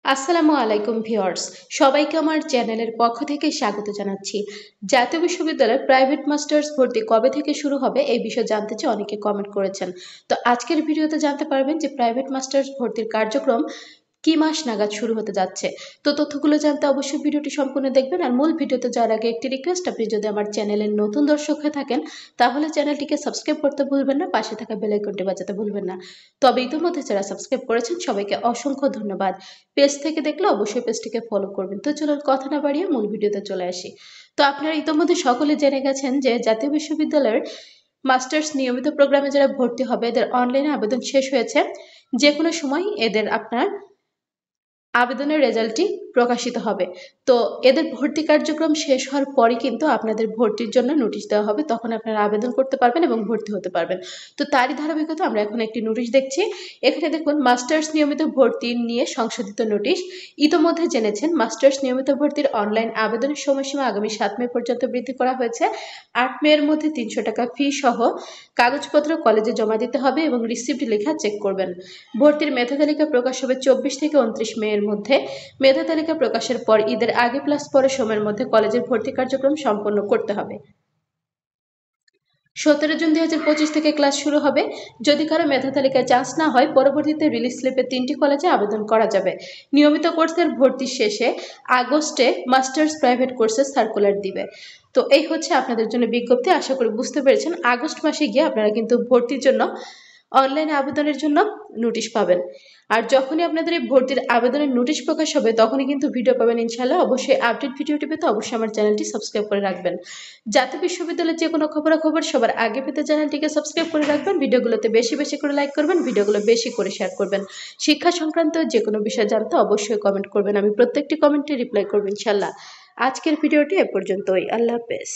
আসসালামু আলাইকুম ভিউয়ার্স, সবাইকে আমার চ্যানেলের পক্ষ থেকে স্বাগত জানাচ্ছি। জাতীয় বিশ্ববিদ্যালয়ের প্রাইভেট মাস্টার্স ভর্তি কবে থেকে শুরু হবে এই বিষয়ে জানতে চেয়ে অনেকে কমেন্ট করেছেন। তো আজকের ভিডিওতে জানতে পারবেন যে প্রাইভেট মাস্টার্স ভর্তির কার্যক্রম কি মাস নাগাদ শুরু হতে যাচ্ছে। তো তথ্যগুলো জানতে অবশ্যই ভিডিওটি সম্পূর্ণ দেখবেন। আর মূল ভিডিওতে যাওয়ার আগে একটি রিকোয়েস্ট, আপনি যদি আমার চ্যানেলের নতুন দর্শক হয়ে থাকেন তাহলে চ্যানেলটিকে সাবস্ক্রাইব করতে ভুলবেন না, পাশে থাকা বেল আইকনটি বাজাতে ভুলবেন না। তবে ইতিমধ্যে যারা সাবস্ক্রাইব করেছেন সবাইকে অসংখ্য ধন্যবাদ। পেজ থেকে দেখলে অবশ্যই পেজটিকে ফলো করবেন। তো চলুন কথা না বাড়িয়ে মূল ভিডিওতে চলে আসি। তো আপনারা ইতিমধ্যে সকলে জেনে গেছেন যে জাতীয় বিশ্ববিদ্যালয়ের মাস্টার্স নিয়মিত প্রোগ্রামে যারা ভর্তি হবে এদের অনলাইনে আবেদন শেষ হয়েছে। যে কোনো সময় এদের আপনার আবেদনের রেজাল্টটি প্রকাশিত হবে। তো এদের ভর্তি কার্যক্রম শেষ হওয়ার পরই কিন্তু আপনাদের ভর্তির জন্য নোটিশ দেওয়া হবে, তখন আপনারা আবেদন করতে পারবেন এবং ভর্তি হতে পারবেন। তো তারই ধারাবাহিকতা আমরা এখন একটি নোটিশ দেখছি। এখানে দেখুন, মাস্টার্স নিয়মিত ভর্তি নিয়ে সংশোধিত নোটিশ। ইতোমধ্যে জেনেছেন মাস্টার্স নিয়মিত ভর্তির অনলাইন আবেদনের সময়সীমা আগামী 7 মে পর্যন্ত বৃদ্ধি করা হয়েছে। 8 মে এর মধ্যে 300 টাকা ফি সহ কাগজপত্র কলেজে জমা দিতে হবে এবং রিসিপ্ট লেখা চেক করবেন। ভর্তির মেধা তালিকা প্রকাশ হবে 24 থেকে 29 মে এর মধ্যে। মেধা তালিকা প্রকাশের পর ঈদের আগে প্লাস পরের সময়ের মধ্যে কলেজের ভর্তি কার্যক্রম সম্পন্ন করতে হবে। 17 জুন 2025 থেকে ক্লাস শুরু হবে। যদি কারো মেধা তালিকায় চান্স না হয় পরবর্তীতে রিলিজ স্লিপে 3টি কলেজে আবেদন করা যাবে। নিয়মিত কোর্সের ভর্তি শেষে আগস্টে মাস্টার্স প্রাইভেট কোর্সের সার্কুলার দিবে। তো এই হচ্ছে আপনাদের জন্য বিজ্ঞপ্তি। আশা করি বুঝতে পেরেছেন। আগস্ট মাসে গিয়ে আপনারা কিন্তু ভর্তির জন্য অনলাইনে আবেদনের জন্য নোটিশ পাবেন। আর যখনই আপনাদের এই ভর্তির আবেদনের নোটিশ প্রকাশ হবে তখনই কিন্তু ভিডিও পাবেন ইনশাল্লাহ। অবশ্যই আপডেট ভিডিওটি পেতে অবশ্যই আমার চ্যানেলটি সাবস্ক্রাইব করে রাখবেন। জাতীয় বিশ্ববিদ্যালয়ের যে কোনো খবরাখবর সবার আগে পেতে চ্যানেলটিকে সাবস্ক্রাইব করে রাখবেন। ভিডিওগুলোতে বেশি বেশি করে লাইক করবেন, ভিডিওগুলো বেশি করে শেয়ার করবেন। শিক্ষা সংক্রান্ত যে কোনো বিষয় জানতে অবশ্যই কমেন্ট করবেন, আমি প্রত্যেকটি কমেন্টে রিপ্লাই করব ইনশাল্লাহ। আজকের ভিডিওটি এ পর্যন্তই। আল্লাহ হাফেজ।